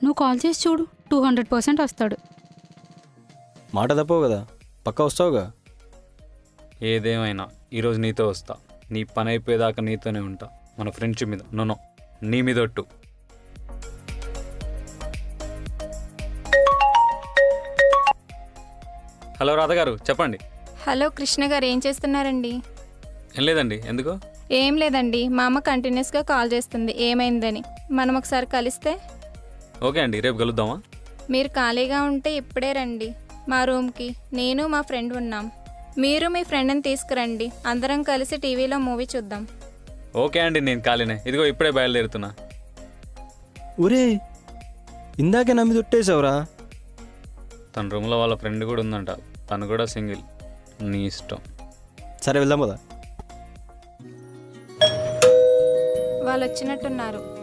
నువ్వు కాల్ చేసి చూడు, 200% వస్తాడు. మాట తప్పవు కదా, పక్కా వస్తావుగా? ఏదేమైనా ఈరోజు నీతో వస్తా. నీ పని అయిపోయేదాకా నీతోనే ఉంటా. మన ఫ్రెండ్షిప్ మీద నో నీ మీద ఒట్టు. హలో రాధ గారు, చెప్పండి. హలో కృష్ణ గారు, ఏం చేస్తున్నారండి? ఏం లేదండి. ఎందుకు? ఏం లేదండి, మా అమ్మ కంటిన్యూస్గా కాల్ చేస్తుంది ఏమైందని. మనం ఒకసారి కలిస్తే? ఓకే అండి, రేపు కలుద్దామా? మీరు ఖాళీగా ఉంటే ఇప్పుడే రండి మా రూమ్కి. నేను మా ఫ్రెండ్ ఉన్నాం. మీరు మీ ఫ్రెండ్ని తీసుకురండి, అందరం కలిసి టీవీలో మూవీ చూద్దాం. ఓకే అండి, నేను ఖాళీనే. ఇదిగో ఇప్పుడే బయలుదేరుతున్నా. ఒరే, ఇందాకే నమ్మి తొట్టేశావురా. తన రూమ్లో వాళ్ళ ఫ్రెండ్ కూడా ఉందంట. తను కూడా సింగిల్. నీ ఇష్టం. సరే వెళ్దాం కదా. వాళ్ళు వచ్చినట్టున్నారు.